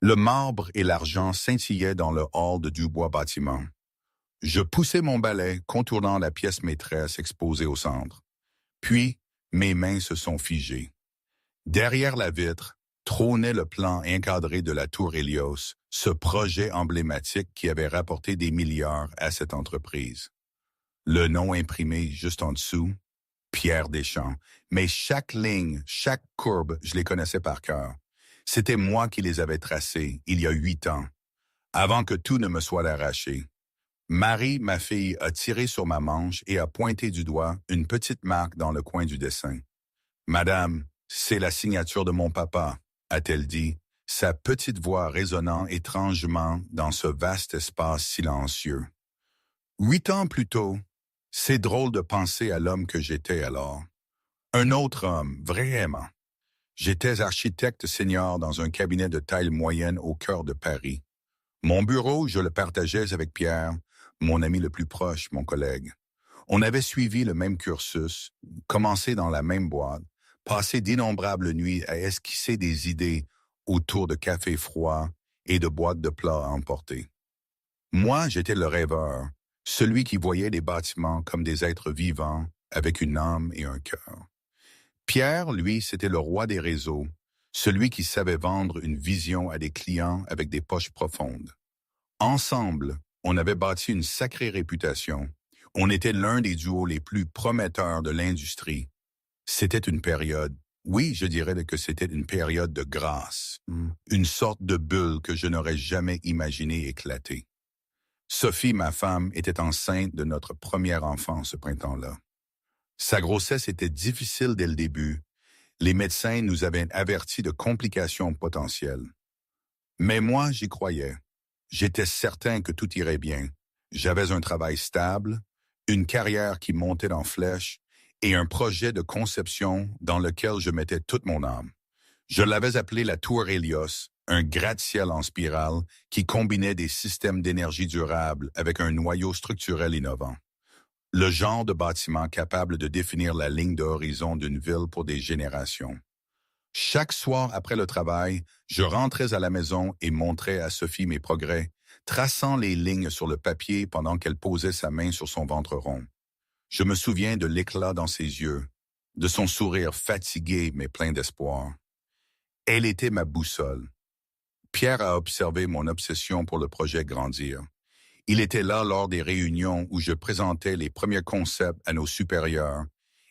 Le marbre et l'argent scintillaient dans le hall de Dubois Bâtiment. Je poussai mon balai, contournant la pièce maîtresse exposée au centre. Puis, mes mains se sont figées. Derrière la vitre, trônait le plan encadré de la Tour Hélios, ce projet emblématique qui avait rapporté des milliards à cette entreprise. Le nom imprimé juste en dessous, Pierre Deschamps. Mais chaque ligne, chaque courbe, je les connaissais par cœur. C'était moi qui les avais tracés il y a 8 ans, avant que tout ne me soit arraché. Marie, ma fille, a tiré sur ma manche et a pointé du doigt une petite marque dans le coin du dessin. « Madame, c'est la signature de mon papa », a-t-elle dit, sa petite voix résonnant étrangement dans ce vaste espace silencieux. 8 ans plus tôt, c'est drôle de penser à l'homme que j'étais alors. Un autre homme, vraiment. J'étais architecte senior dans un cabinet de taille moyenne au cœur de Paris. Mon bureau, je le partageais avec Pierre, mon ami le plus proche, mon collègue. On avait suivi le même cursus, commencé dans la même boîte, passé d'innombrables nuits à esquisser des idées autour de cafés froids et de boîtes de plats à emporter. Moi, j'étais le rêveur, celui qui voyait les bâtiments comme des êtres vivants avec une âme et un cœur. Pierre, lui, c'était le roi des réseaux, celui qui savait vendre une vision à des clients avec des poches profondes. Ensemble, on avait bâti une sacrée réputation. On était l'un des duos les plus prometteurs de l'industrie. C'était une période, oui, je dirais que c'était une période de grâce, une sorte de bulle que je n'aurais jamais imaginé éclater. Sophie, ma femme, était enceinte de notre premier enfant ce printemps-là. Sa grossesse était difficile dès le début. Les médecins nous avaient avertis de complications potentielles. Mais moi, j'y croyais. J'étais certain que tout irait bien. J'avais un travail stable, une carrière qui montait en flèche et un projet de conception dans lequel je mettais toute mon âme. Je l'avais appelé la Tour Hélios, un gratte-ciel en spirale qui combinait des systèmes d'énergie durable avec un noyau structurel innovant. Le genre de bâtiment capable de définir la ligne d'horizon d'une ville pour des générations. Chaque soir après le travail, je rentrais à la maison et montrais à Sophie mes progrès, traçant les lignes sur le papier pendant qu'elle posait sa main sur son ventre rond. Je me souviens de l'éclat dans ses yeux, de son sourire fatigué mais plein d'espoir. Elle était ma boussole. Pierre a observé mon obsession pour le projet grandir. Il était là lors des réunions où je présentais les premiers concepts à nos supérieurs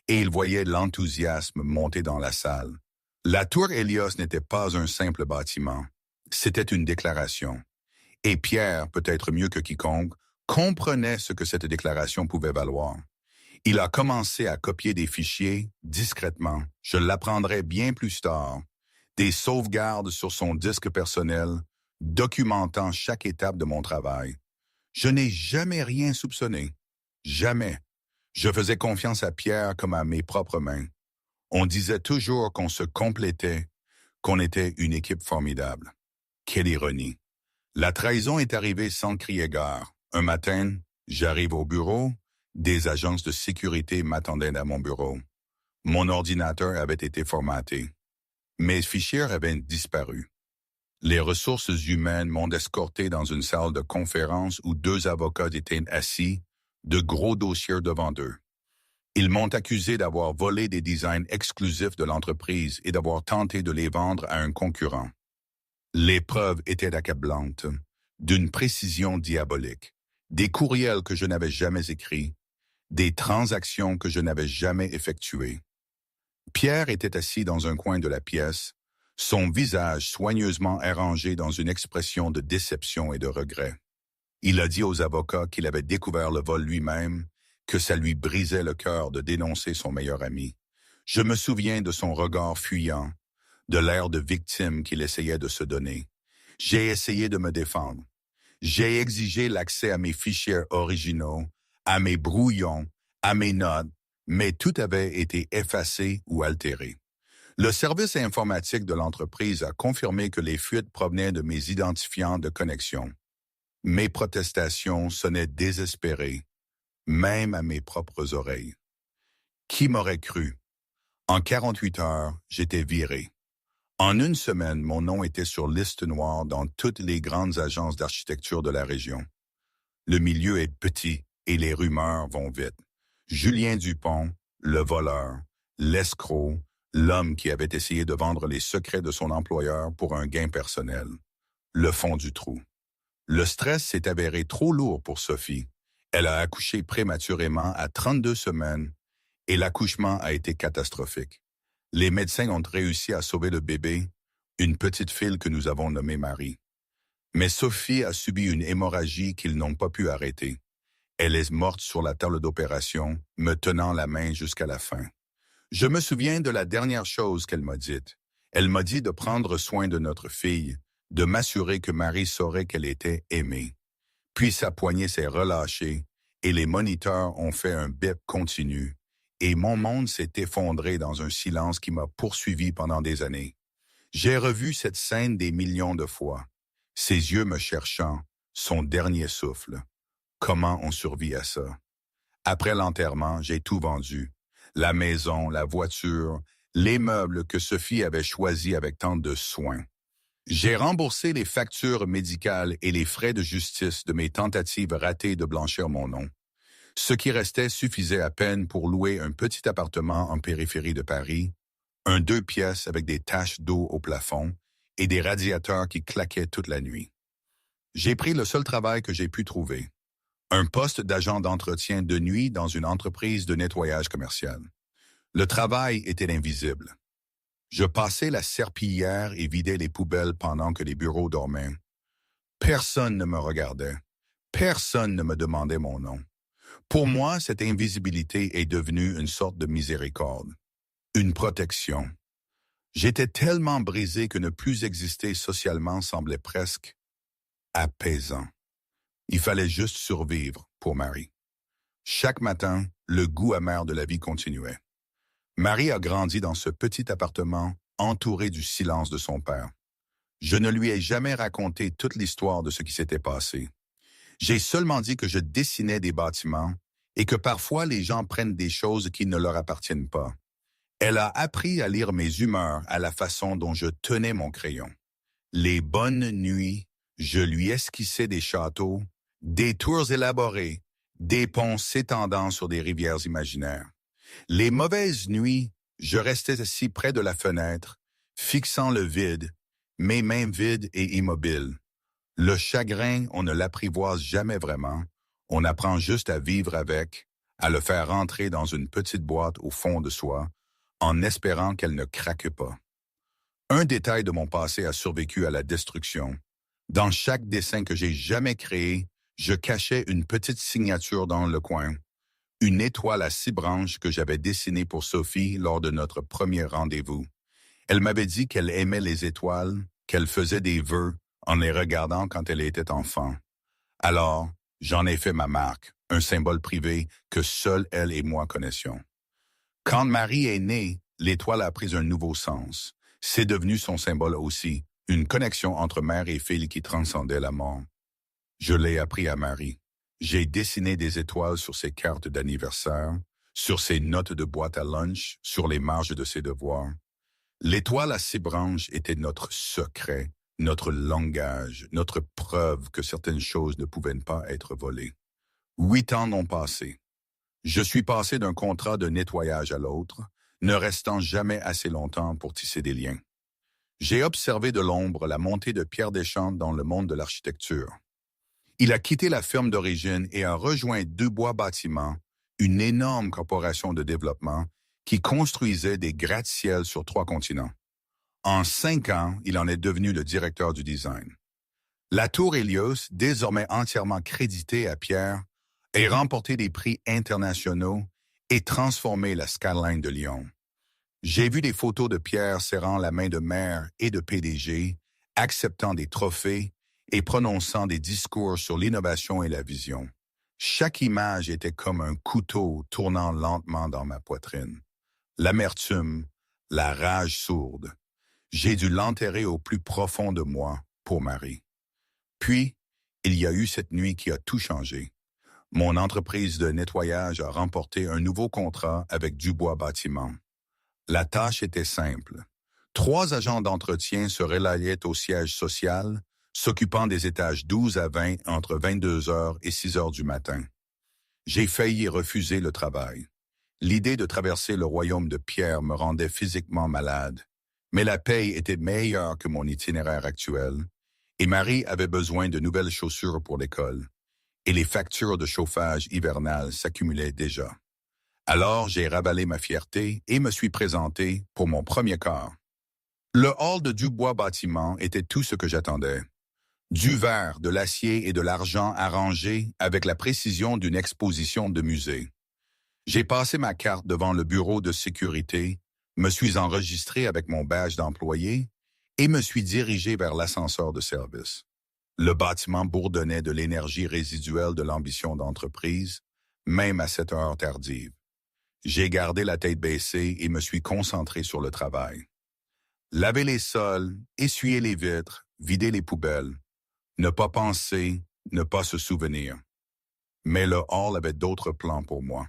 et il voyait l'enthousiasme monter dans la salle. La Tour Hélios n'était pas un simple bâtiment, c'était une déclaration. Et Pierre, peut-être mieux que quiconque, comprenait ce que cette déclaration pouvait valoir. Il a commencé à copier des fichiers discrètement, je l'apprendrai bien plus tard, des sauvegardes sur son disque personnel, documentant chaque étape de mon travail. Je n'ai jamais rien soupçonné. Jamais. Je faisais confiance à Pierre comme à mes propres mains. On disait toujours qu'on se complétait, qu'on était une équipe formidable. Quelle ironie. La trahison est arrivée sans crier gare. Un matin, j'arrive au bureau, des agences de sécurité m'attendaient à mon bureau. Mon ordinateur avait été formaté. Mes fichiers avaient disparu. Les ressources humaines m'ont escorté dans une salle de conférence où 2 avocats étaient assis, de gros dossiers devant eux. Ils m'ont accusé d'avoir volé des designs exclusifs de l'entreprise et d'avoir tenté de les vendre à un concurrent. Les preuves étaient accablantes, d'une précision diabolique. Des courriels que je n'avais jamais écrits, des transactions que je n'avais jamais effectuées. Pierre était assis dans un coin de la pièce, son visage soigneusement arrangé dans une expression de déception et de regret. Il a dit aux avocats qu'il avait découvert le vol lui-même, que ça lui brisait le cœur de dénoncer son meilleur ami. Je me souviens de son regard fuyant, de l'air de victime qu'il essayait de se donner. J'ai essayé de me défendre. J'ai exigé l'accès à mes fichiers originaux, à mes brouillons, à mes notes, mais tout avait été effacé ou altéré. Le service informatique de l'entreprise a confirmé que les fuites provenaient de mes identifiants de connexion. Mes protestations sonnaient désespérées, même à mes propres oreilles. Qui m'aurait cru? En 48 heures, j'étais viré. En une semaine, mon nom était sur liste noire dans toutes les grandes agences d'architecture de la région. Le milieu est petit et les rumeurs vont vite. Julien Dupont, le voleur, l'escroc, l'homme qui avait essayé de vendre les secrets de son employeur pour un gain personnel. Le fond du trou. Le stress s'est avéré trop lourd pour Sophie. Elle a accouché prématurément à 32 semaines et l'accouchement a été catastrophique. Les médecins ont réussi à sauver le bébé, une petite fille que nous avons nommée Marie. Mais Sophie a subi une hémorragie qu'ils n'ont pas pu arrêter. Elle est morte sur la table d'opération, me tenant la main jusqu'à la fin. Je me souviens de la dernière chose qu'elle m'a dite. Elle m'a dit de prendre soin de notre fille, de m'assurer que Marie saurait qu'elle était aimée. Puis sa poignée s'est relâchée et les moniteurs ont fait un bip continu. Et mon monde s'est effondré dans un silence qui m'a poursuivi pendant des années. J'ai revu cette scène des millions de fois. Ses yeux me cherchant, son dernier souffle. Comment on survit à ça? Après l'enterrement, j'ai tout vendu. La maison, la voiture, les meubles que Sophie avait choisis avec tant de soin. J'ai remboursé les factures médicales et les frais de justice de mes tentatives ratées de blanchir mon nom. Ce qui restait suffisait à peine pour louer un petit appartement en périphérie de Paris, un 2 pièces avec des taches d'eau au plafond et des radiateurs qui claquaient toute la nuit. J'ai pris le seul travail que j'ai pu trouver, un poste d'agent d'entretien de nuit dans une entreprise de nettoyage commercial. Le travail était invisible. Je passais la serpillière et vidais les poubelles pendant que les bureaux dormaient. Personne ne me regardait. Personne ne me demandait mon nom. Pour moi, cette invisibilité est devenue une sorte de miséricorde, une protection. J'étais tellement brisé que ne plus exister socialement semblait presque apaisant. Il fallait juste survivre pour Marie. Chaque matin, le goût amer de la vie continuait. Marie a grandi dans ce petit appartement entouré du silence de son père. Je ne lui ai jamais raconté toute l'histoire de ce qui s'était passé. J'ai seulement dit que je dessinais des bâtiments et que parfois les gens prennent des choses qui ne leur appartiennent pas. Elle a appris à lire mes humeurs à la façon dont je tenais mon crayon. Les bonnes nuits, je lui esquissais des châteaux, des tours élaborées, des ponts s'étendant sur des rivières imaginaires. Les mauvaises nuits, je restais assis près de la fenêtre, fixant le vide, mes mains vides et immobiles. Le chagrin, on ne l'apprivoise jamais vraiment, on apprend juste à vivre avec, à le faire rentrer dans une petite boîte au fond de soi, en espérant qu'elle ne craque pas. Un détail de mon passé a survécu à la destruction. Dans chaque dessin que j'ai jamais créé, je cachais une petite signature dans le coin. Une étoile à 6 branches que j'avais dessinée pour Sophie lors de notre premier rendez-vous. Elle m'avait dit qu'elle aimait les étoiles, qu'elle faisait des vœux en les regardant quand elle était enfant. Alors, j'en ai fait ma marque, un symbole privé que seule elle et moi connaissions. Quand Marie est née, l'étoile a pris un nouveau sens. C'est devenu son symbole aussi, une connexion entre mère et fille qui transcendait la mort. Je l'ai appris à Marie. J'ai dessiné des étoiles sur ses cartes d'anniversaire, sur ses notes de boîte à lunch, sur les marges de ses devoirs. L'étoile à 6 branches était notre secret, notre langage, notre preuve que certaines choses ne pouvaient pas être volées. 8 ans ont passé. Je suis passé d'un contrat de nettoyage à l'autre, ne restant jamais assez longtemps pour tisser des liens. J'ai observé de l'ombre la montée de Pierre Deschamps dans le monde de l'architecture. Il a quitté la firme d'origine et a rejoint Dubois Bâtiments, une énorme corporation de développement qui construisait des gratte-ciels sur 3 continents. En 5 ans, il en est devenu le directeur du design. La Tour Hélios, désormais entièrement créditée à Pierre, a remporté des prix internationaux et transformé la skyline de Lyon. J'ai vu des photos de Pierre serrant la main de maire et de PDG, acceptant des trophées et prononçant des discours sur l'innovation et la vision. Chaque image était comme un couteau tournant lentement dans ma poitrine. L'amertume, la rage sourde. J'ai dû l'enterrer au plus profond de moi pour Marie. Puis, il y a eu cette nuit qui a tout changé. Mon entreprise de nettoyage a remporté un nouveau contrat avec Dubois Bâtiments. La tâche était simple. 3 agents d'entretien se relayaient au siège social, s'occupant des étages 12 à 20 entre 22 heures et 6 heures du matin. J'ai failli refuser le travail. L'idée de traverser le royaume de Pierre me rendait physiquement malade, mais la paye était meilleure que mon itinéraire actuel, et Marie avait besoin de nouvelles chaussures pour l'école, et les factures de chauffage hivernal s'accumulaient déjà. Alors j'ai ravalé ma fierté et me suis présenté pour mon premier quart. Le hall de Dubois Bâtiment était tout ce que j'attendais. Du verre, de l'acier et de l'argent arrangés avec la précision d'une exposition de musée. J'ai passé ma carte devant le bureau de sécurité, me suis enregistré avec mon badge d'employé et me suis dirigé vers l'ascenseur de service. Le bâtiment bourdonnait de l'énergie résiduelle de l'ambition d'entreprise, même à cette heure tardive. J'ai gardé la tête baissée et me suis concentré sur le travail. Laver les sols, essuyer les vitres, vider les poubelles. Ne pas penser, ne pas se souvenir. Mais le hall avait d'autres plans pour moi.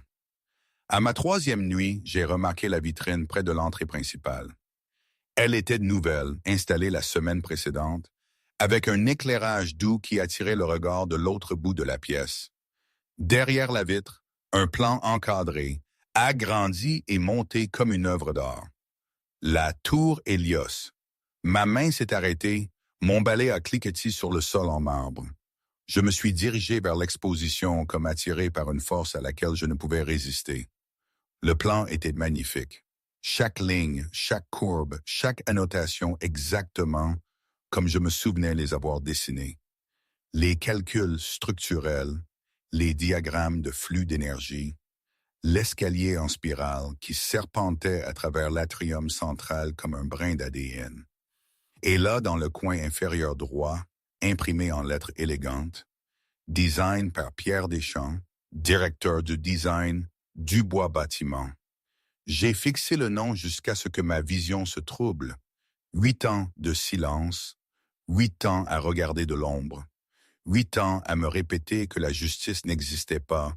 À ma 3e nuit, j'ai remarqué la vitrine près de l'entrée principale. Elle était nouvelle, installée la semaine précédente, avec un éclairage doux qui attirait le regard de l'autre bout de la pièce. Derrière la vitre, un plan encadré, agrandi et monté comme une œuvre d'art. La tour Hélios. Ma main s'est arrêtée, mon balai a cliquetis sur le sol en marbre. Je me suis dirigé vers l'exposition comme attiré par une force à laquelle je ne pouvais résister. Le plan était magnifique. Chaque ligne, chaque courbe, chaque annotation exactement comme je me souvenais les avoir dessinés. Les calculs structurels, les diagrammes de flux d'énergie, l'escalier en spirale qui serpentait à travers l'atrium central comme un brin d'ADN. Et là, dans le coin inférieur droit, imprimé en lettres élégantes, design par Pierre Deschamps, directeur du design Dubois Bâtiment. J'ai fixé le nom jusqu'à ce que ma vision se trouble. 8 ans de silence, 8 ans à regarder de l'ombre, 8 ans à me répéter que la justice n'existait pas,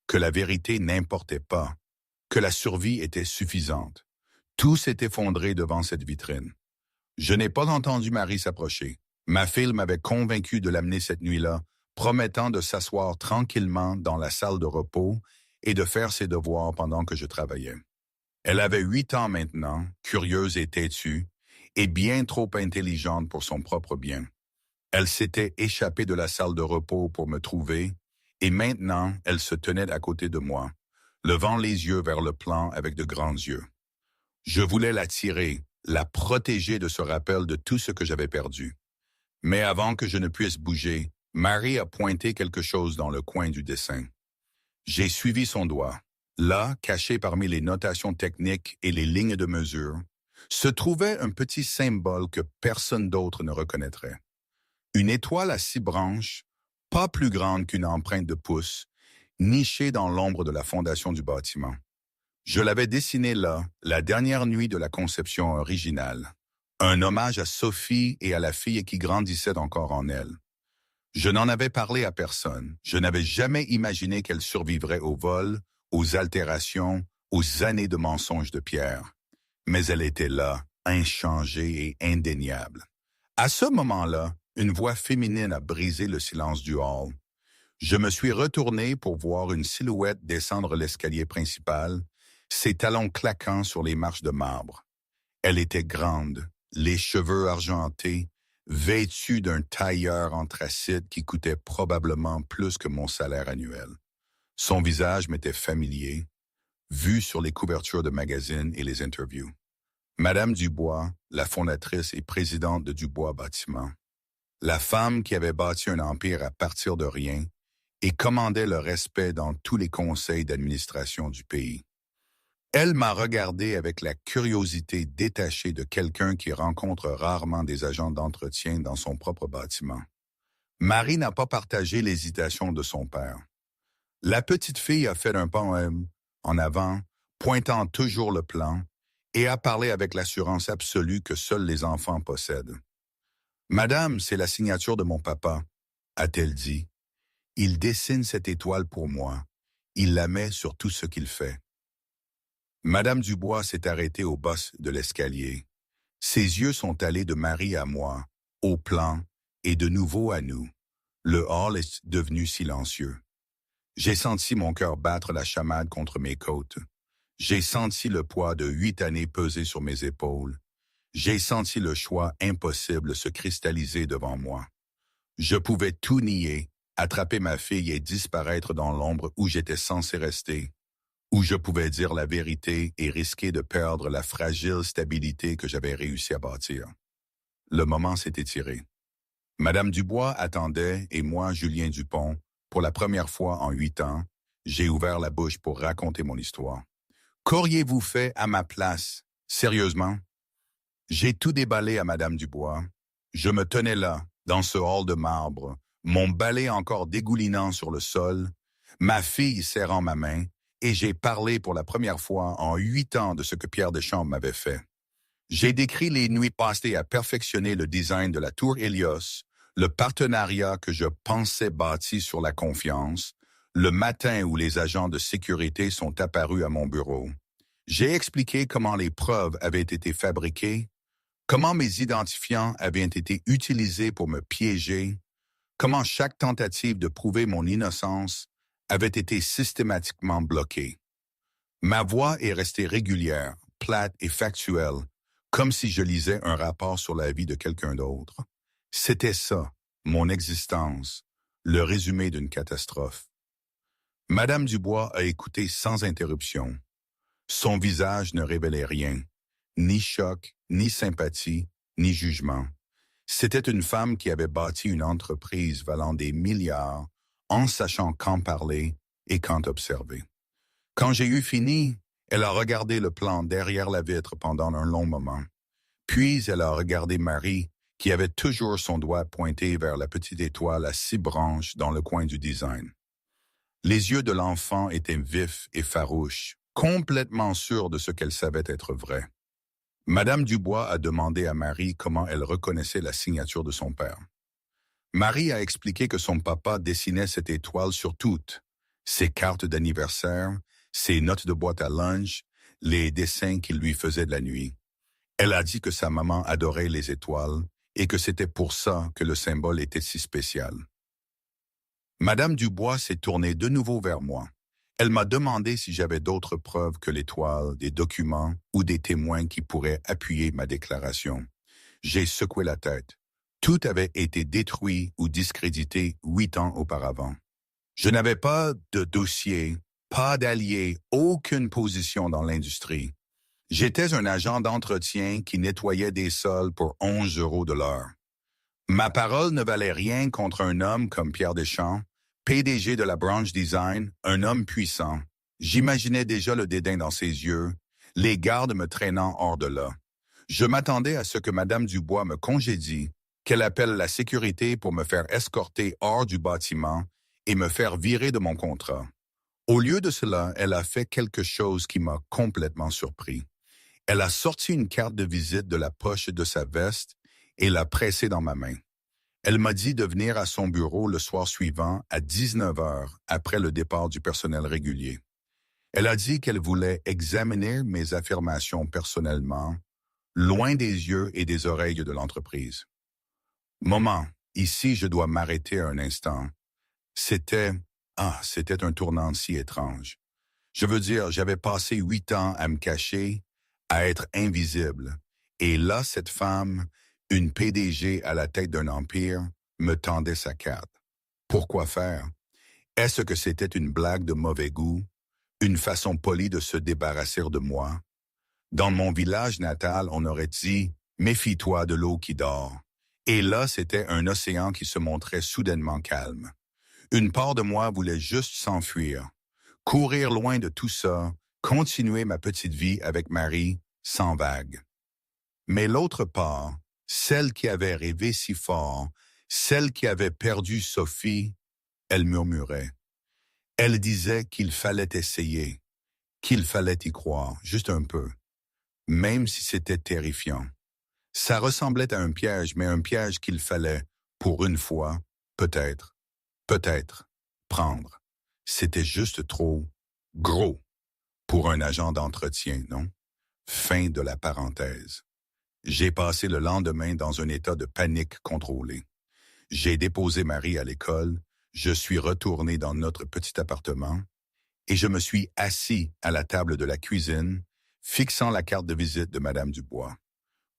que la vérité n'importait pas, que la survie était suffisante. Tout s'est effondré devant cette vitrine. Je n'ai pas entendu Marie s'approcher. Ma fille m'avait convaincu de l'amener cette nuit-là, promettant de s'asseoir tranquillement dans la salle de repos et de faire ses devoirs pendant que je travaillais. Elle avait 8 ans maintenant, curieuse et têtue, et bien trop intelligente pour son propre bien. Elle s'était échappée de la salle de repos pour me trouver, et maintenant elle se tenait à côté de moi, levant les yeux vers le plan avec de grands yeux. Je voulais la tirer, la protéger de ce rappel de tout ce que j'avais perdu. Mais avant que je ne puisse bouger, Marie a pointé quelque chose dans le coin du dessin. J'ai suivi son doigt. Là, caché parmi les notations techniques et les lignes de mesure, se trouvait un petit symbole que personne d'autre ne reconnaîtrait. Une étoile à 6 branches, pas plus grande qu'une empreinte de pouce, nichée dans l'ombre de la fondation du bâtiment. Je l'avais dessinée là, la dernière nuit de la conception originale. Un hommage à Sophie et à la fille qui grandissait encore en elle. Je n'en avais parlé à personne. Je n'avais jamais imaginé qu'elle survivrait au vol, aux altérations, aux années de mensonges de Pierre. Mais elle était là, inchangée et indéniable. À ce moment-là, une voix féminine a brisé le silence du hall. Je me suis retourné pour voir une silhouette descendre l'escalier principal, ses talons claquant sur les marches de marbre. Elle était grande, les cheveux argentés, vêtue d'un tailleur anthracite qui coûtait probablement plus que mon salaire annuel. Son visage m'était familier, vu sur les couvertures de magazines et les interviews. Madame Dubois, la fondatrice et présidente de Dubois Bâtiment. La femme qui avait bâti un empire à partir de rien et commandait le respect dans tous les conseils d'administration du pays. Elle m'a regardé avec la curiosité détachée de quelqu'un qui rencontre rarement des agents d'entretien dans son propre bâtiment. Marie n'a pas partagé l'hésitation de son père. La petite fille a fait un pas en avant, pointant toujours le plan, et a parlé avec l'assurance absolue que seuls les enfants possèdent. « Madame, c'est la signature de mon papa », a-t-elle dit. « Il dessine cette étoile pour moi. Il la met sur tout ce qu'il fait. » Madame Dubois s'est arrêtée au boss de l'escalier. Ses yeux sont allés de Marie à moi, au plan, et de nouveau à nous. Le hall est devenu silencieux. J'ai senti mon cœur battre la chamade contre mes côtes. J'ai senti le poids de 8 années peser sur mes épaules. J'ai senti le choix impossible se cristalliser devant moi. Je pouvais tout nier, attraper ma fille et disparaître dans l'ombre où j'étais censé rester, où je pouvais dire la vérité et risquer de perdre la fragile stabilité que j'avais réussi à bâtir. Le moment s'est étiré. Madame Dubois attendait et moi, Julien Dupont, pour la première fois en 8 ans, j'ai ouvert la bouche pour raconter mon histoire. Qu'auriez-vous fait à ma place? Sérieusement? J'ai tout déballé à Madame Dubois. Je me tenais là, dans ce hall de marbre, mon balai encore dégoulinant sur le sol, ma fille serrant ma main, et j'ai parlé pour la première fois en 8 ans de ce que Pierre Deschamps m'avait fait. J'ai décrit les nuits passées à perfectionner le design de la tour Hélios, le partenariat que je pensais bâti sur la confiance, le matin où les agents de sécurité sont apparus à mon bureau. J'ai expliqué comment les preuves avaient été fabriquées, comment mes identifiants avaient été utilisés pour me piéger, comment chaque tentative de prouver mon innocence avait été systématiquement bloquée. Ma voix est restée régulière, plate et factuelle, comme si je lisais un rapport sur la vie de quelqu'un d'autre. C'était ça, mon existence, le résumé d'une catastrophe. Madame Dubois a écouté sans interruption. Son visage ne révélait rien, ni choc, ni sympathie, ni jugement. C'était une femme qui avait bâti une entreprise valant des milliards en sachant quand parler et quand observer. Quand j'ai eu fini, elle a regardé le plan derrière la vitre pendant un long moment. Puis elle a regardé Marie, qui avait toujours son doigt pointé vers la petite étoile à 6 branches dans le coin du design. Les yeux de l'enfant étaient vifs et farouches, complètement sûrs de ce qu'elle savait être vrai. Madame Dubois a demandé à Marie comment elle reconnaissait la signature de son père. Marie a expliqué que son papa dessinait cette étoile sur toutes, ses cartes d'anniversaire, ses notes de boîte à lunch, les dessins qu'il lui faisait de la nuit. Elle a dit que sa maman adorait les étoiles et que c'était pour ça que le symbole était si spécial. Madame Dubois s'est tournée de nouveau vers moi. Elle m'a demandé si j'avais d'autres preuves que l'étoile, des documents ou des témoins qui pourraient appuyer ma déclaration. J'ai secoué la tête. Tout avait été détruit ou discrédité 8 ans auparavant. Je n'avais pas de dossier, pas d'alliés, aucune position dans l'industrie. J'étais un agent d'entretien qui nettoyait des sols pour 11 € de l'heure. Ma parole ne valait rien contre un homme comme Pierre Deschamps, PDG de la branche design, un homme puissant. J'imaginais déjà le dédain dans ses yeux, les gardes me traînant hors de là. Je m'attendais à ce que Madame Dubois me congédie, qu'elle appelle la sécurité pour me faire escorter hors du bâtiment et me faire virer de mon contrat. Au lieu de cela, elle a fait quelque chose qui m'a complètement surpris. Elle a sorti une carte de visite de la poche de sa veste et l'a pressée dans ma main. Elle m'a dit de venir à son bureau le soir suivant à 19 heures après le départ du personnel régulier. Elle a dit qu'elle voulait examiner mes affirmations personnellement, loin des yeux et des oreilles de l'entreprise. Moment, ici je dois m'arrêter un instant. C'était un tournant si étrange. Je veux dire, j'avais passé 8 ans à me cacher, à être invisible. Et là, cette femme, une PDG à la tête d'un empire, me tendait sa carte. Pourquoi faire? Est-ce que c'était une blague de mauvais goût? Une façon polie de se débarrasser de moi? Dans mon village natal, on aurait dit « Méfie-toi de l'eau qui dort ». Et là, c'était un océan qui se montrait soudainement calme. Une part de moi voulait juste s'enfuir, courir loin de tout ça, continuer ma petite vie avec Marie, sans vague. Mais l'autre part, celle qui avait rêvé si fort, celle qui avait perdu Sophie, elle murmurait. Elle disait qu'il fallait essayer, qu'il fallait y croire, juste un peu, même si c'était terrifiant. Ça ressemblait à un piège, mais un piège qu'il fallait, pour une fois, peut-être, prendre. C'était juste trop gros pour un agent d'entretien, non? Fin de la parenthèse. J'ai passé le lendemain dans un état de panique contrôlée. J'ai déposé Marie à l'école, je suis retourné dans notre petit appartement et je me suis assis à la table de la cuisine, fixant la carte de visite de Madame Dubois.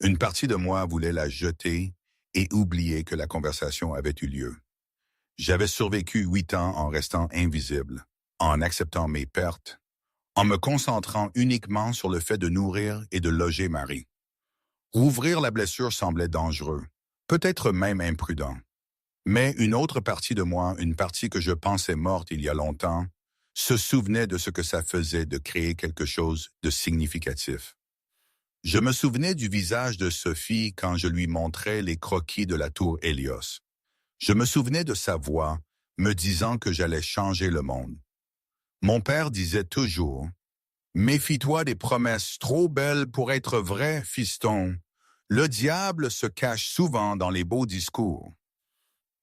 Une partie de moi voulait la jeter et oublier que la conversation avait eu lieu. J'avais survécu 8 ans en restant invisible, en acceptant mes pertes, en me concentrant uniquement sur le fait de nourrir et de loger Marie. Rouvrir la blessure semblait dangereux, peut-être même imprudent. Mais une autre partie de moi, une partie que je pensais morte il y a longtemps, se souvenait de ce que ça faisait de créer quelque chose de significatif. Je me souvenais du visage de Sophie quand je lui montrais les croquis de la tour Hélios. Je me souvenais de sa voix, me disant que j'allais changer le monde. Mon père disait toujours « Méfie-toi des promesses trop belles pour être vraies, fiston. Le diable se cache souvent dans les beaux discours. »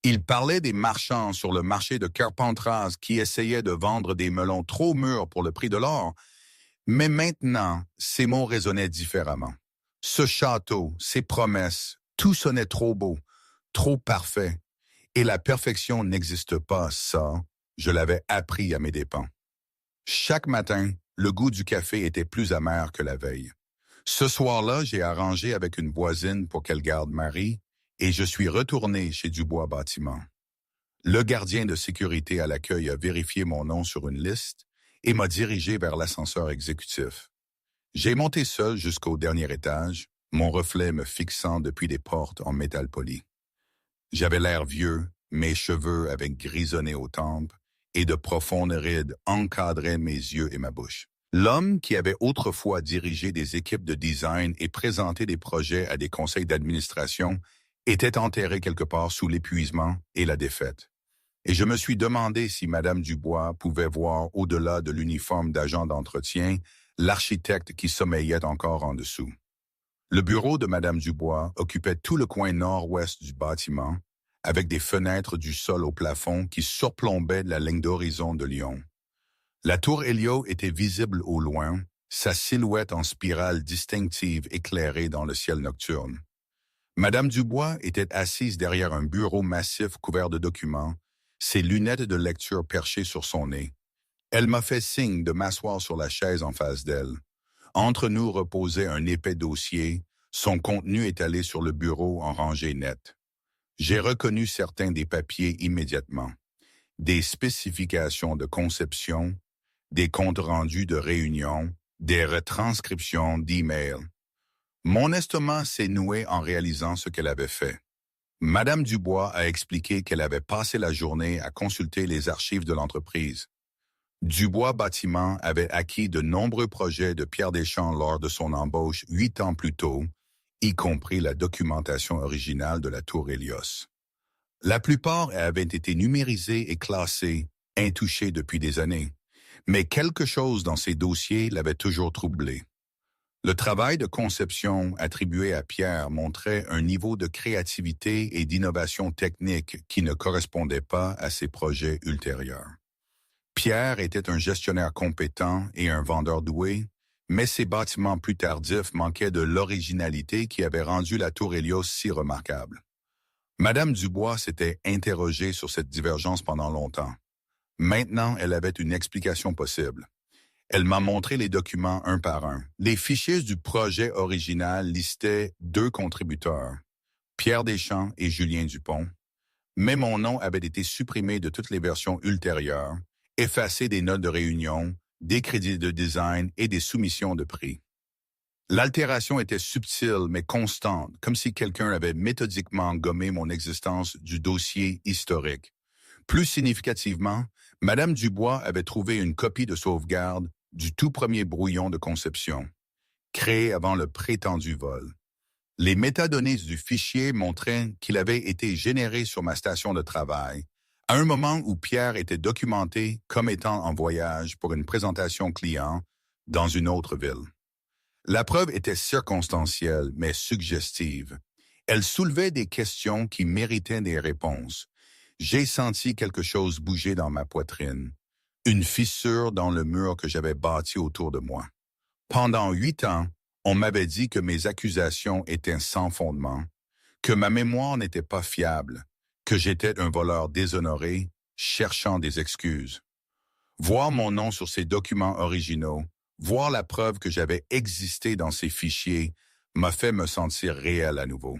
Il parlait des marchands sur le marché de Carpentras qui essayaient de vendre des melons trop mûrs pour le prix de l'or, mais maintenant, ces mots résonnaient différemment. Ce château, ces promesses, tout sonnait trop beau, trop parfait, et la perfection n'existe pas, ça, je l'avais appris à mes dépens. Chaque matin, le goût du café était plus amer que la veille. Ce soir-là, j'ai arrangé avec une voisine pour qu'elle garde Marie, et je suis retourné chez Dubois Bâtiment. Le gardien de sécurité à l'accueil a vérifié mon nom sur une liste et m'a dirigé vers l'ascenseur exécutif. J'ai monté seul jusqu'au dernier étage, mon reflet me fixant depuis des portes en métal poli. J'avais l'air vieux, mes cheveux avaient grisonné aux tempes et de profondes rides encadraient mes yeux et ma bouche. L'homme qui avait autrefois dirigé des équipes de design et présenté des projets à des conseils d'administration était enterré quelque part sous l'épuisement et la défaite. Et je me suis demandé si Madame Dubois pouvait voir au-delà de l'uniforme d'agent d'entretien l'architecte qui sommeillait encore en dessous. Le bureau de Madame Dubois occupait tout le coin nord-ouest du bâtiment, avec des fenêtres du sol au plafond qui surplombaient la ligne d'horizon de Lyon. La tour Hélios était visible au loin, sa silhouette en spirale distinctive éclairée dans le ciel nocturne. Madame Dubois était assise derrière un bureau massif couvert de documents, ses lunettes de lecture perchées sur son nez. Elle m'a fait signe de m'asseoir sur la chaise en face d'elle. Entre nous reposait un épais dossier, son contenu étalé sur le bureau en rangées nettes. J'ai reconnu certains des papiers immédiatement. Des spécifications de conception, des comptes rendus de réunion, des retranscriptions d'emails. Mon estomac s'est noué en réalisant ce qu'elle avait fait. Madame Dubois a expliqué qu'elle avait passé la journée à consulter les archives de l'entreprise. Dubois Bâtiment avait acquis de nombreux projets de Pierre Deschamps lors de son embauche 8 ans plus tôt, y compris la documentation originale de la tour Hélios. La plupart avaient été numérisés et classés, intouchés depuis des années, mais quelque chose dans ces dossiers l'avait toujours troublé. Le travail de conception attribué à Pierre montrait un niveau de créativité et d'innovation technique qui ne correspondait pas à ses projets ultérieurs. Pierre était un gestionnaire compétent et un vendeur doué, mais ses bâtiments plus tardifs manquaient de l'originalité qui avait rendu la tour Hélios si remarquable. Madame Dubois s'était interrogée sur cette divergence pendant longtemps. Maintenant, elle avait une explication possible. Elle m'a montré les documents un par un. Les fichiers du projet original listaient 2 contributeurs, Pierre Deschamps et Julien Dupont, mais mon nom avait été supprimé de toutes les versions ultérieures, effacé des notes de réunion, des crédits de design et des soumissions de prix. L'altération était subtile mais constante, comme si quelqu'un avait méthodiquement gommé mon existence du dossier historique. Plus significativement, Madame Dubois avait trouvé une copie de sauvegarde du tout premier brouillon de conception, créé avant le prétendu vol. Les métadonnées du fichier montraient qu'il avait été généré sur ma station de travail, à un moment où Pierre était documenté comme étant en voyage pour une présentation client dans une autre ville. La preuve était circonstancielle, mais suggestive. Elle soulevait des questions qui méritaient des réponses. J'ai senti quelque chose bouger dans ma poitrine, une fissure dans le mur que j'avais bâti autour de moi. Pendant 8 ans, On m'avait dit que mes accusations étaient sans fondement, que ma mémoire n'était pas fiable, que j'étais un voleur déshonoré, cherchant des excuses. Voir mon nom sur ces documents originaux, voir la preuve que j'avais existé dans ces fichiers, m'a fait me sentir réel à nouveau.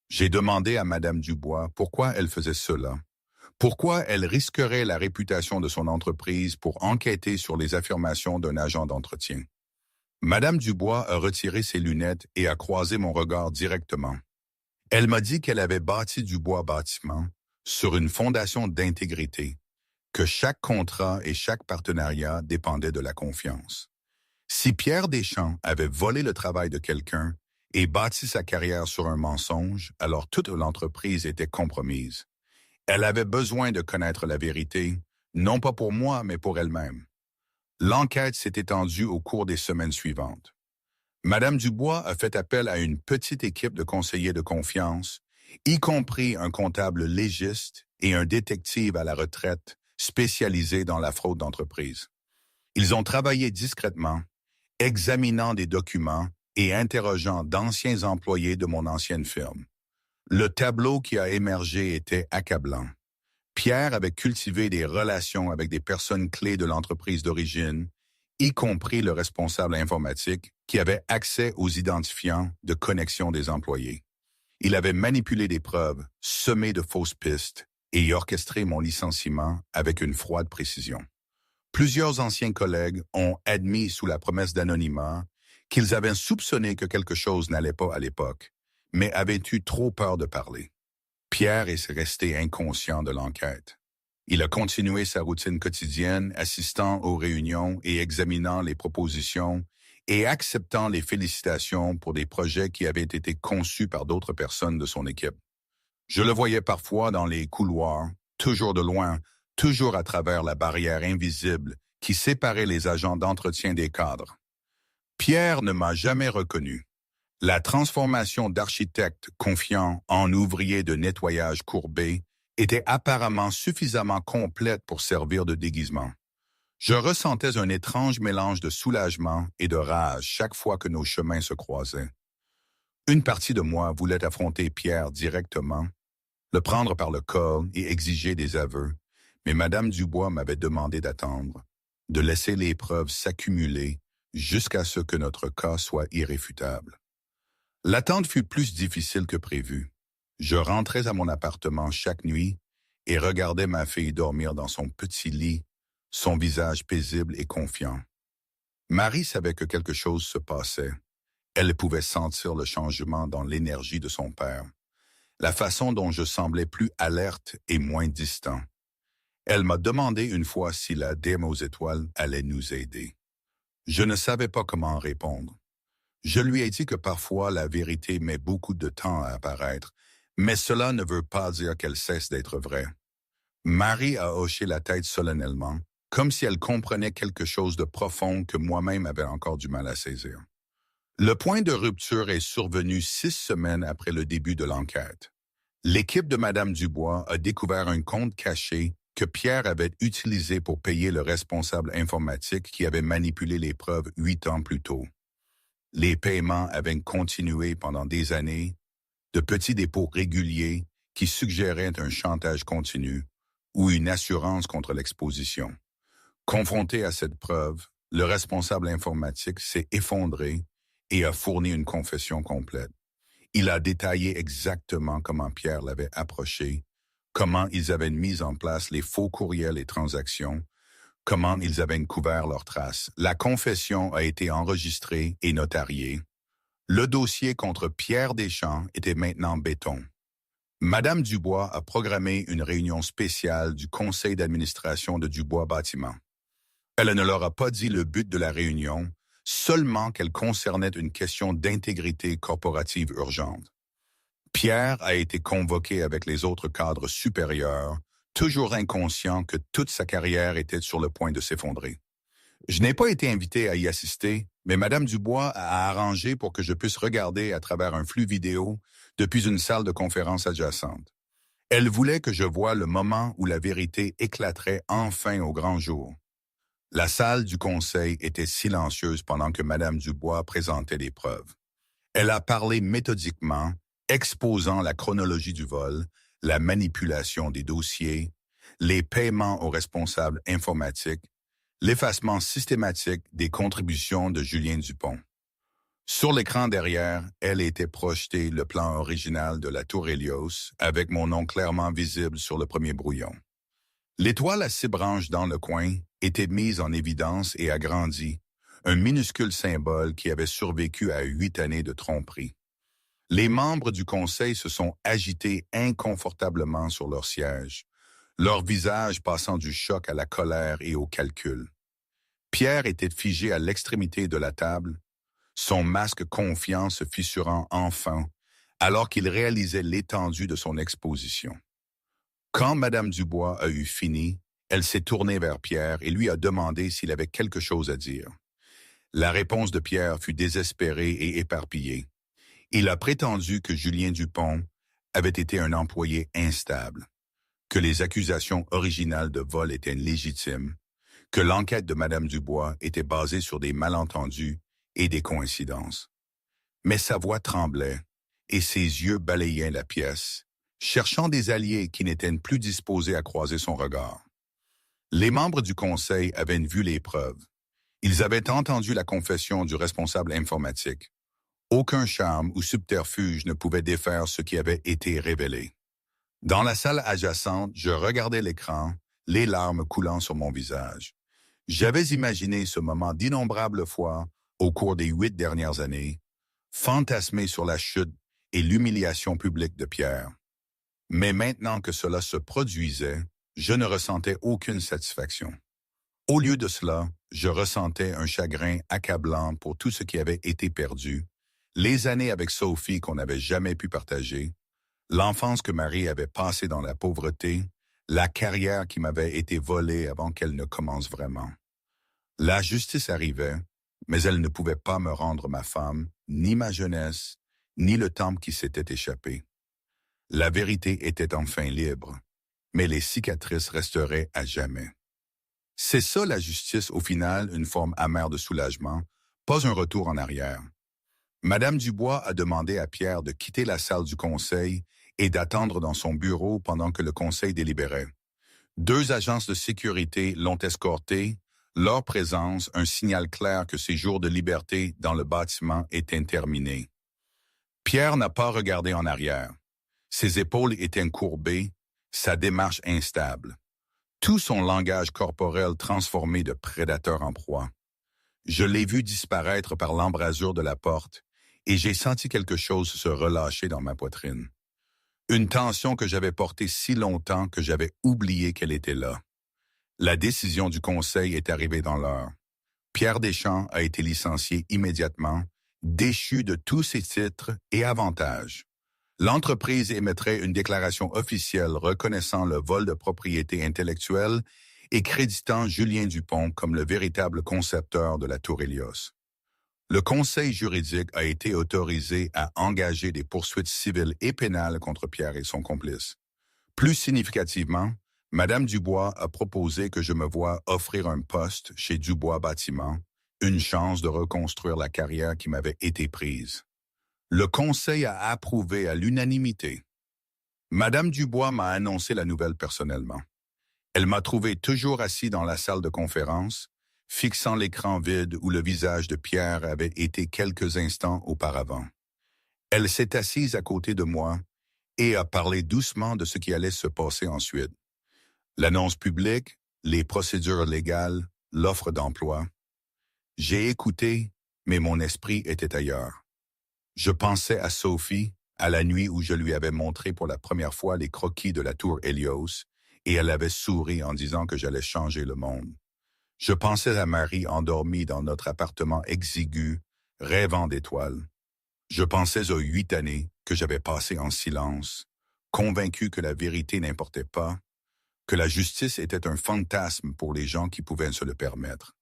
J'ai demandé à Madame Dubois pourquoi elle faisait cela. Pourquoi elle risquerait la réputation de son entreprise pour enquêter sur les affirmations d'un agent d'entretien. Madame Dubois a retiré ses lunettes et a croisé mon regard directement. Elle m'a dit qu'elle avait bâti Dubois Bâtiment sur une fondation d'intégrité, que chaque contrat et chaque partenariat dépendait de la confiance. Si Pierre Deschamps avait volé le travail de quelqu'un et bâti sa carrière sur un mensonge, alors toute l'entreprise était compromise. Elle avait besoin de connaître la vérité, non pas pour moi, mais pour elle-même. L'enquête s'est étendue au cours des semaines suivantes. Madame Dubois a fait appel à une petite équipe de conseillers de confiance, y compris un comptable légiste et un détective à la retraite spécialisé dans la fraude d'entreprise. Ils ont travaillé discrètement, examinant des documents et interrogeant d'anciens employés de mon ancienne firme. Le tableau qui a émergé était accablant. Pierre avait cultivé des relations avec des personnes clés de l'entreprise d'origine, y compris le responsable informatique qui avait accès aux identifiants de connexion des employés. Il avait manipulé des preuves, semé de fausses pistes et orchestré mon licenciement avec une froide précision. Plusieurs anciens collègues ont admis sous la promesse d'anonymat qu'ils avaient soupçonné que quelque chose n'allait pas à l'époque, mais avaient eu trop peur de parler. Pierre est resté inconscient de l'enquête. Il a continué sa routine quotidienne, assistant aux réunions et examinant les propositions et acceptant les félicitations pour des projets qui avaient été conçus par d'autres personnes de son équipe. Je le voyais parfois dans les couloirs, toujours de loin, toujours à travers la barrière invisible qui séparait les agents d'entretien des cadres. Pierre ne m'a jamais reconnu. La transformation d'architecte confiant en ouvrier de nettoyage courbé était apparemment suffisamment complète pour servir de déguisement. Je ressentais un étrange mélange de soulagement et de rage chaque fois que nos chemins se croisaient. Une partie de moi voulait affronter Pierre directement, le prendre par le col et exiger des aveux, mais Madame Dubois m'avait demandé d'attendre, de laisser les preuves s'accumuler jusqu'à ce que notre cas soit irréfutable. L'attente fut plus difficile que prévu. Je rentrais à mon appartement chaque nuit et regardais ma fille dormir dans son petit lit, son visage paisible et confiant. Marie savait que quelque chose se passait. Elle pouvait sentir le changement dans l'énergie de son père, la façon dont je semblais plus alerte et moins distant. Elle m'a demandé une fois si la Dame aux étoiles allait nous aider. Je ne savais pas comment répondre. Je lui ai dit que parfois la vérité met beaucoup de temps à apparaître, mais cela ne veut pas dire qu'elle cesse d'être vraie. Marie a hoché la tête solennellement, comme si elle comprenait quelque chose de profond que moi-même avait encore du mal à saisir. Le point de rupture est survenu 6 semaines après le début de l'enquête. L'équipe de Madame Dubois a découvert un compte caché que Pierre avait utilisé pour payer le responsable informatique qui avait manipulé les preuves 8 ans plus tôt. Les paiements avaient continué pendant des années, de petits dépôts réguliers qui suggéraient un chantage continu ou une assurance contre l'exposition. Confronté à cette preuve, le responsable informatique s'est effondré et a fourni une confession complète. Il a détaillé exactement comment Pierre l'avait approché, comment ils avaient mis en place les faux courriels et transactions, comment ils avaient couvert leurs traces. La confession a été enregistrée et notariée. Le dossier contre Pierre Deschamps était maintenant béton. Madame Dubois a programmé une réunion spéciale du conseil d'administration de Dubois Bâtiment. Elle ne leur a pas dit le but de la réunion, seulement qu'elle concernait une question d'intégrité corporative urgente. Pierre a été convoqué avec les autres cadres supérieurs, toujours inconscient que toute sa carrière était sur le point de s'effondrer. Je n'ai pas été invité à y assister, mais Madame Dubois a arrangé pour que je puisse regarder à travers un flux vidéo depuis une salle de conférence adjacente. Elle voulait que je voie le moment où la vérité éclaterait enfin au grand jour. La salle du conseil était silencieuse pendant que Madame Dubois présentait les preuves. Elle a parlé méthodiquement, exposant la chronologie du vol, la manipulation des dossiers, les paiements aux responsables informatiques, l'effacement systématique des contributions de Julien Dupont. Sur l'écran derrière, elle était projetée le plan original de la tour Hélios, avec mon nom clairement visible sur le premier brouillon. L'étoile à 6 branches dans le coin était mise en évidence et agrandie, un minuscule symbole qui avait survécu à 8 années de tromperie. Les membres du conseil se sont agités inconfortablement sur leur siège, leur visage passant du choc à la colère et au calcul. Pierre était figé à l'extrémité de la table, son masque confiant se fissurant enfin, alors qu'il réalisait l'étendue de son exposition. Quand Madame Dubois a eu fini, elle s'est tournée vers Pierre et lui a demandé s'il avait quelque chose à dire. La réponse de Pierre fut désespérée et éparpillée. Il a prétendu que Julien Dupont avait été un employé instable, que les accusations originales de vol étaient légitimes, que l'enquête de Madame Dubois était basée sur des malentendus et des coïncidences. Mais sa voix tremblait et ses yeux balayaient la pièce, cherchant des alliés qui n'étaient plus disposés à croiser son regard. Les membres du conseil avaient vu les preuves. Ils avaient entendu la confession du responsable informatique. Aucun charme ou subterfuge ne pouvait défaire ce qui avait été révélé. Dans la salle adjacente, je regardais l'écran, les larmes coulant sur mon visage. J'avais imaginé ce moment d'innombrables fois au cours des 8 dernières années, fantasmé sur la chute et l'humiliation publique de Pierre. Mais maintenant que cela se produisait, je ne ressentais aucune satisfaction. Au lieu de cela, je ressentais un chagrin accablant pour tout ce qui avait été perdu, les années avec Sophie qu'on n'avait jamais pu partager, l'enfance que Marie avait passée dans la pauvreté, la carrière qui m'avait été volée avant qu'elle ne commence vraiment. La justice arrivait, mais elle ne pouvait pas me rendre ma femme, ni ma jeunesse, ni le temps qui s'était échappé. La vérité était enfin libre, mais les cicatrices resteraient à jamais. C'est ça la justice au final, une forme amère de soulagement, pas un retour en arrière. Madame Dubois a demandé à Pierre de quitter la salle du conseil et d'attendre dans son bureau pendant que le conseil délibérait. 2 agences de sécurité l'ont escorté, leur présence un signal clair que ses jours de liberté dans le bâtiment étaient terminés. Pierre n'a pas regardé en arrière. Ses épaules étaient courbées, sa démarche instable. Tout son langage corporel transformé de prédateur en proie. Je l'ai vu disparaître par l'embrasure de la porte et j'ai senti quelque chose se relâcher dans ma poitrine. Une tension que j'avais portée si longtemps que j'avais oublié qu'elle était là. La décision du conseil est arrivée dans l'heure. Pierre Deschamps a été licencié immédiatement, déchu de tous ses titres et avantages. L'entreprise émettrait une déclaration officielle reconnaissant le vol de propriété intellectuelle et créditant Julien Dupont comme le véritable concepteur de la tour Hélios. Le conseil juridique a été autorisé à engager des poursuites civiles et pénales contre Pierre et son complice. Plus significativement, Madame Dubois a proposé que je me voie offrir un poste chez Dubois Bâtiment, une chance de reconstruire la carrière qui m'avait été prise. Le conseil a approuvé à l'unanimité. Madame Dubois m'a annoncé la nouvelle personnellement. Elle m'a trouvé toujours assis dans la salle de conférence, fixant l'écran vide où le visage de Pierre avait été quelques instants auparavant. Elle s'est assise à côté de moi et a parlé doucement de ce qui allait se passer ensuite. L'annonce publique, les procédures légales, l'offre d'emploi. J'ai écouté, mais mon esprit était ailleurs. Je pensais à Sophie, à la nuit où je lui avais montré pour la première fois les croquis de la tour Hélios, et elle avait souri en disant que j'allais changer le monde. Je pensais à Marie endormie dans notre appartement exigu, rêvant d'étoiles. Je pensais aux 8 années que j'avais passées en silence, convaincu que la vérité n'importait pas, que la justice était un fantasme pour les gens qui pouvaient se le permettre.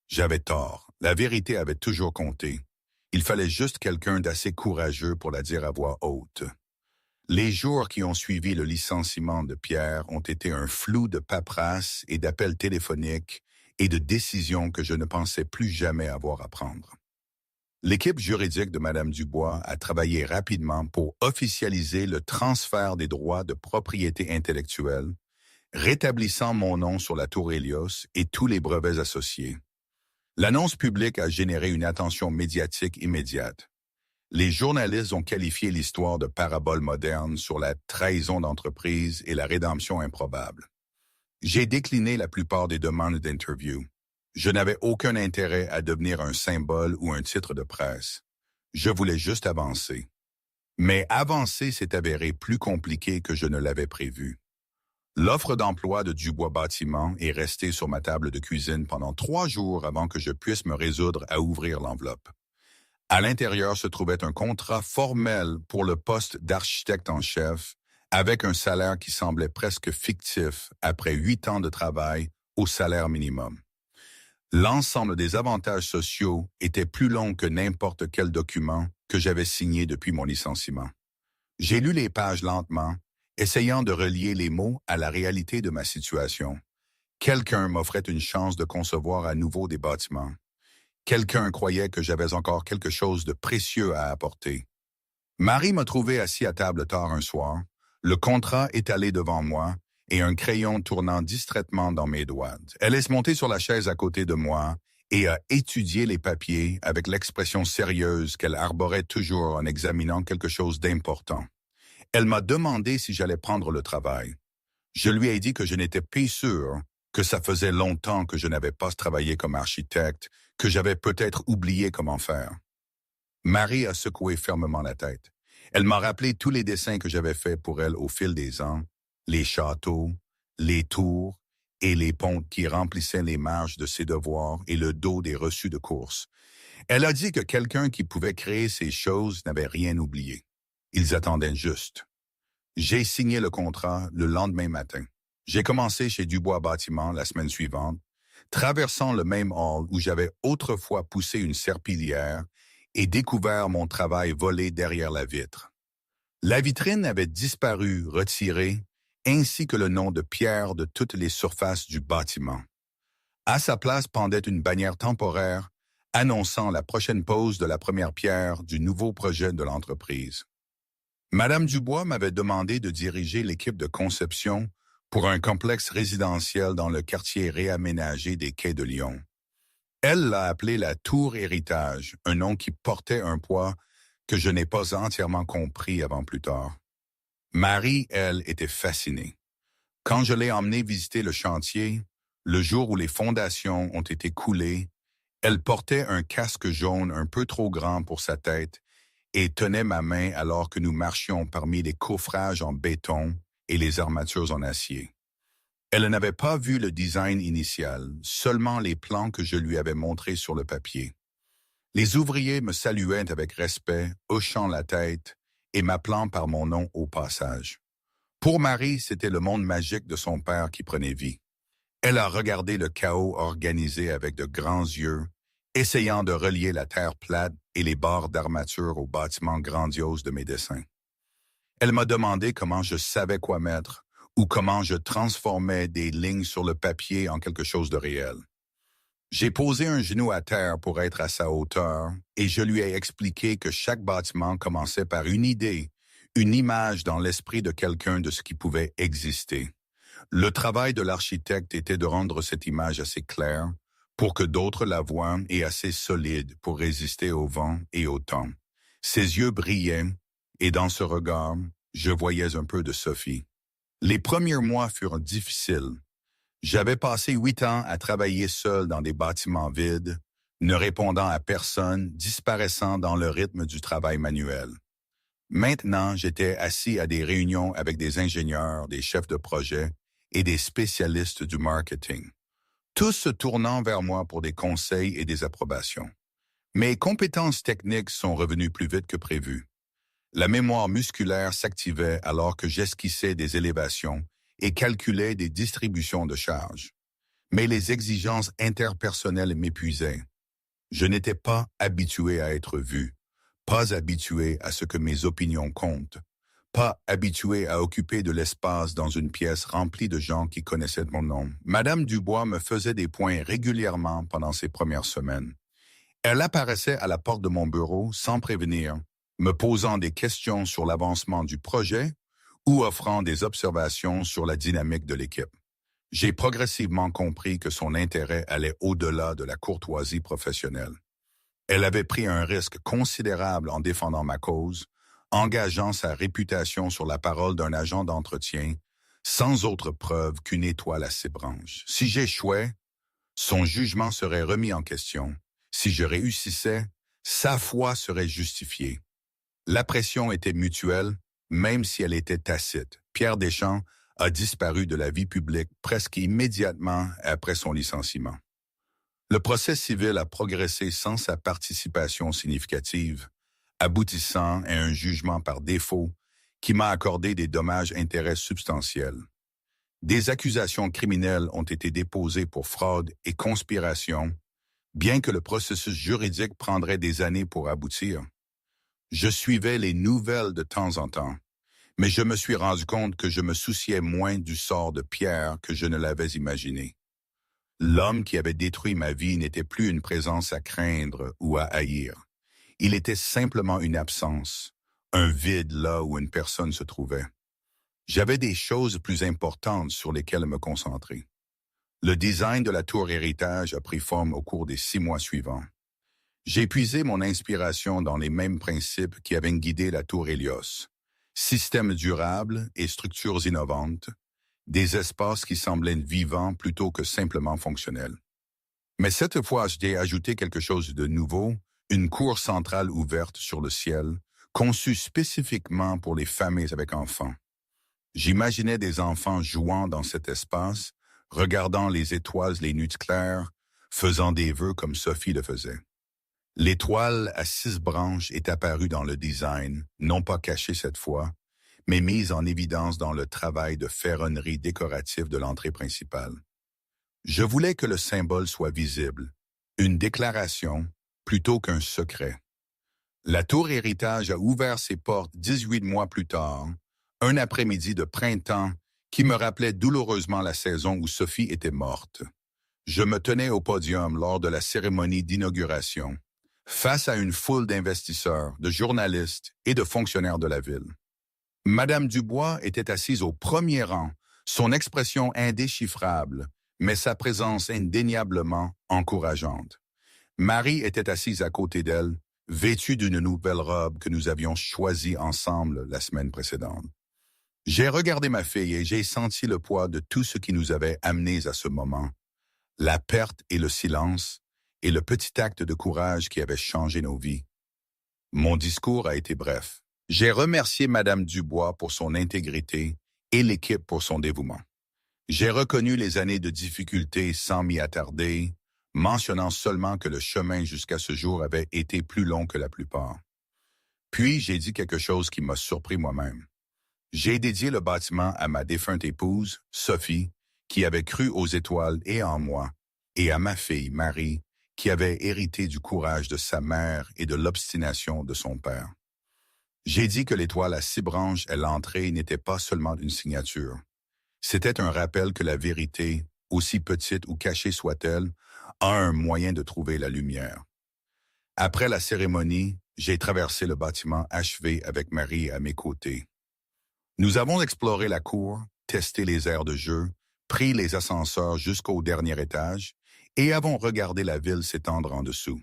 J'avais tort, la vérité avait toujours compté. Il fallait juste quelqu'un d'assez courageux pour la dire à voix haute. Les jours qui ont suivi le licenciement de Pierre ont été un flou de paperasse et d'appels téléphoniques et de décisions que je ne pensais plus jamais avoir à prendre. L'équipe juridique de Mme Dubois a travaillé rapidement pour officialiser le transfert des droits de propriété intellectuelle, rétablissant mon nom sur la Tour Hélios et tous les brevets associés. L'annonce publique a généré une attention médiatique immédiate. Les journalistes ont qualifié l'histoire de parabole moderne sur la trahison d'entreprise et la rédemption improbable. J'ai décliné la plupart des demandes d'interview. Je n'avais aucun intérêt à devenir un symbole ou un titre de presse. Je voulais juste avancer. Mais avancer s'est avéré plus compliqué que je ne l'avais prévu. L'offre d'emploi de Dubois Bâtiment est restée sur ma table de cuisine pendant 3 jours avant que je puisse me résoudre à ouvrir l'enveloppe. À l'intérieur se trouvait un contrat formel pour le poste d'architecte en chef, avec un salaire qui semblait presque fictif après 8 ans de travail au salaire minimum. L'ensemble des avantages sociaux était plus long que n'importe quel document que j'avais signé depuis mon licenciement. J'ai lu les pages lentement, essayant de relier les mots à la réalité de ma situation. Quelqu'un m'offrait une chance de concevoir à nouveau des bâtiments. Quelqu'un croyait que j'avais encore quelque chose de précieux à apporter. Marie m'a trouvé assis à table tard un soir, le contrat étalé devant moi et un crayon tournant distraitement dans mes doigts. Elle est montée sur la chaise à côté de moi et a étudié les papiers avec l'expression sérieuse qu'elle arborait toujours en examinant quelque chose d'important. Elle m'a demandé si j'allais prendre le travail. Je lui ai dit que je n'étais pas sûr, que ça faisait longtemps que je n'avais pas travaillé comme architecte, que j'avais peut-être oublié comment faire. Marie a secoué fermement la tête. Elle m'a rappelé tous les dessins que j'avais faits pour elle au fil des ans, les châteaux, les tours et les ponts qui remplissaient les marges de ses devoirs et le dos des reçus de course. Elle a dit que quelqu'un qui pouvait créer ces choses n'avait rien oublié. Ils attendaient juste. J'ai signé le contrat le lendemain matin. J'ai commencé chez Dubois Bâtiment la semaine suivante, traversant le même hall où j'avais autrefois poussé une serpillière et découvert mon travail volé derrière la vitre. La vitrine avait disparu, retirée, ainsi que le nom de Pierre de toutes les surfaces du bâtiment. À sa place pendait une bannière temporaire annonçant la prochaine pose de la première pierre du nouveau projet de l'entreprise. Madame Dubois m'avait demandé de diriger l'équipe de conception pour un complexe résidentiel dans le quartier réaménagé des Quais de Lyon. Elle l'a appelé la Tour Héritage, un nom qui portait un poids que je n'ai pas entièrement compris avant plus tard. Marie, elle, était fascinée. Quand je l'ai emmenée visiter le chantier, le jour où les fondations ont été coulées, elle portait un casque jaune un peu trop grand pour sa tête et tenait ma main alors que nous marchions parmi les coffrages en béton et les armatures en acier. Elle n'avait pas vu le design initial, seulement les plans que je lui avais montrés sur le papier. Les ouvriers me saluaient avec respect, hochant la tête et m'appelant par mon nom au passage. Pour Marie, c'était le monde magique de son père qui prenait vie. Elle a regardé le chaos organisé avec de grands yeux, essayant de relier la terre plate et les barres d'armature aux bâtiments grandioses de mes dessins. Elle m'a demandé comment je savais quoi mettre ou comment je transformais des lignes sur le papier en quelque chose de réel. J'ai posé un genou à terre pour être à sa hauteur et je lui ai expliqué que chaque bâtiment commençait par une idée, une image dans l'esprit de quelqu'un de ce qui pouvait exister. Le travail de l'architecte était de rendre cette image assez claire pour que d'autres la voient et assez solide pour résister au vent et au temps. Ses yeux brillaient et dans ce regard, je voyais un peu de Sophie. Les premiers mois furent difficiles. J'avais passé 8 ans à travailler seul dans des bâtiments vides, ne répondant à personne, disparaissant dans le rythme du travail manuel. Maintenant, j'étais assis à des réunions avec des ingénieurs, des chefs de projet et des spécialistes du marketing, tous se tournant vers moi pour des conseils et des approbations. Mes compétences techniques sont revenues plus vite que prévu. La mémoire musculaire s'activait alors que j'esquissais des élévations et calculais des distributions de charges. Mais les exigences interpersonnelles m'épuisaient. Je n'étais pas habitué à être vu, pas habitué à ce que mes opinions comptent, pas habitué à occuper de l'espace dans une pièce remplie de gens qui connaissaient mon nom. Madame Dubois me faisait des points régulièrement pendant ces premières semaines. Elle apparaissait à la porte de mon bureau sans prévenir, me posant des questions sur l'avancement du projet ou offrant des observations sur la dynamique de l'équipe. J'ai progressivement compris que son intérêt allait au-delà de la courtoisie professionnelle. Elle avait pris un risque considérable en défendant ma cause, engageant sa réputation sur la parole d'un agent d'entretien, sans autre preuve qu'une étoile à ses branches. Si j'échouais, son jugement serait remis en question. Si je réussissais, sa foi serait justifiée. La pression était mutuelle, même si elle était tacite. Pierre Deschamps a disparu de la vie publique presque immédiatement après son licenciement. Le procès civil a progressé sans sa participation significative, aboutissant à un jugement par défaut qui m'a accordé des dommages-intérêts substantiels. Des accusations criminelles ont été déposées pour fraude et conspiration, bien que le processus juridique prendrait des années pour aboutir. Je suivais les nouvelles de temps en temps, mais je me suis rendu compte que je me souciais moins du sort de Pierre que je ne l'avais imaginé. L'homme qui avait détruit ma vie n'était plus une présence à craindre ou à haïr. Il était simplement une absence, un vide là où une personne se trouvait. J'avais des choses plus importantes sur lesquelles me concentrer. Le design de la tour héritage a pris forme au cours des 6 mois suivants. J'ai puisé mon inspiration dans les mêmes principes qui avaient guidé la tour Hélios. Systèmes durables et structures innovantes, des espaces qui semblaient vivants plutôt que simplement fonctionnels. Mais cette fois, j'ai ajouté quelque chose de nouveau, une cour centrale ouverte sur le ciel, conçue spécifiquement pour les familles avec enfants. J'imaginais des enfants jouant dans cet espace, regardant les étoiles les nuits claires, faisant des vœux comme Sophie le faisait. L'étoile à 6 branches est apparue dans le design, non pas cachée cette fois, mais mise en évidence dans le travail de ferronnerie décorative de l'entrée principale. Je voulais que le symbole soit visible, une déclaration plutôt qu'un secret. La tour héritage a ouvert ses portes 18 mois plus tard, un après-midi de printemps qui me rappelait douloureusement la saison où Sophie était morte. Je me tenais au podium lors de la cérémonie d'inauguration, face à une foule d'investisseurs, de journalistes et de fonctionnaires de la ville. Madame Dubois était assise au premier rang, son expression indéchiffrable, mais sa présence indéniablement encourageante. Marie était assise à côté d'elle, vêtue d'une nouvelle robe que nous avions choisie ensemble la semaine précédente. J'ai regardé ma fille et j'ai senti le poids de tout ce qui nous avait amenés à ce moment, la perte et le silence, et le petit acte de courage qui avait changé nos vies. Mon discours a été bref. J'ai remercié Madame Dubois pour son intégrité et l'équipe pour son dévouement. J'ai reconnu les années de difficultés sans m'y attarder, mentionnant seulement que le chemin jusqu'à ce jour avait été plus long que la plupart. Puis j'ai dit quelque chose qui m'a surpris moi-même. J'ai dédié le bâtiment à ma défunte épouse, Sophie, qui avait cru aux étoiles et en moi, et à ma fille, Marie, qui avait hérité du courage de sa mère et de l'obstination de son père. J'ai dit que l'étoile à 6 branches à l'entrée n'était pas seulement une signature. C'était un rappel que la vérité, aussi petite ou cachée soit-elle, a un moyen de trouver la lumière. Après la cérémonie, j'ai traversé le bâtiment achevé avec Marie à mes côtés. Nous avons exploré la cour, testé les aires de jeu, pris les ascenseurs jusqu'au dernier étage et avons regardé la ville s'étendre en dessous.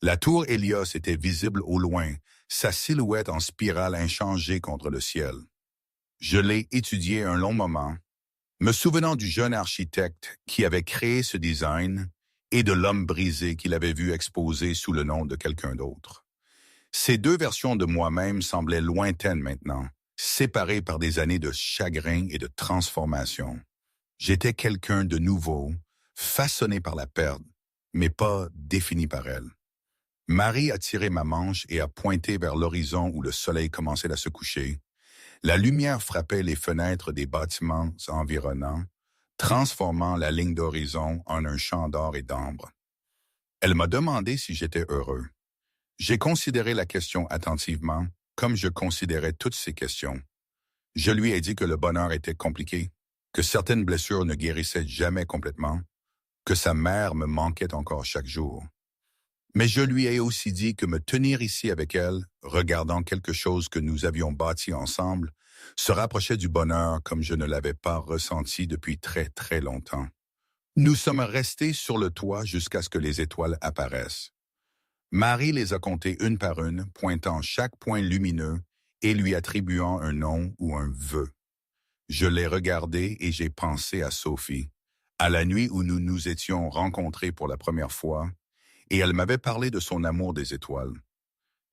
La tour Hélios était visible au loin, sa silhouette en spirale inchangée contre le ciel. Je l'ai étudiée un long moment, me souvenant du jeune architecte qui avait créé ce design et de l'homme brisé qu'il avait vu exposé sous le nom de quelqu'un d'autre. Ces 2 versions de moi-même semblaient lointaines maintenant, séparées par des années de chagrin et de transformation. J'étais quelqu'un de nouveau, façonné par la perte, mais pas défini par elle. Marie a tiré ma manche et a pointé vers l'horizon où le soleil commençait à se coucher. La lumière frappait les fenêtres des bâtiments environnants, transformant la ligne d'horizon en un champ d'or et d'ambre. Elle m'a demandé si j'étais heureux. J'ai considéré la question attentivement comme je considérais toutes ces questions. Je lui ai dit que le bonheur était compliqué, que certaines blessures ne guérissaient jamais complètement, que sa mère me manquait encore chaque jour. Mais je lui ai aussi dit que me tenir ici avec elle, regardant quelque chose que nous avions bâti ensemble, se rapprochait du bonheur comme je ne l'avais pas ressenti depuis très très longtemps. Nous sommes restés sur le toit jusqu'à ce que les étoiles apparaissent. Marie les a comptées une par une, pointant chaque point lumineux et lui attribuant un nom ou un vœu. Je l'ai regardée et j'ai pensé à Sophie, à la nuit où nous nous étions rencontrés pour la première fois, et elle m'avait parlé de son amour des étoiles.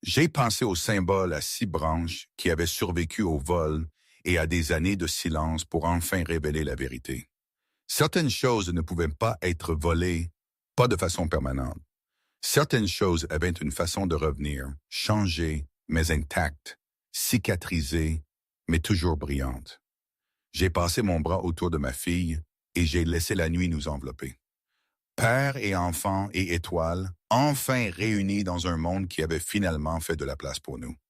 J'ai pensé au symbole à 6 branches qui avait survécu au vol et à des années de silence pour enfin révéler la vérité. Certaines choses ne pouvaient pas être volées, pas de façon permanente. Certaines choses avaient une façon de revenir, changées, mais intactes, cicatrisées, mais toujours brillantes. J'ai passé mon bras autour de ma fille et j'ai laissé la nuit nous envelopper. Père et enfant et étoiles, enfin réunis dans un monde qui avait finalement fait de la place pour nous.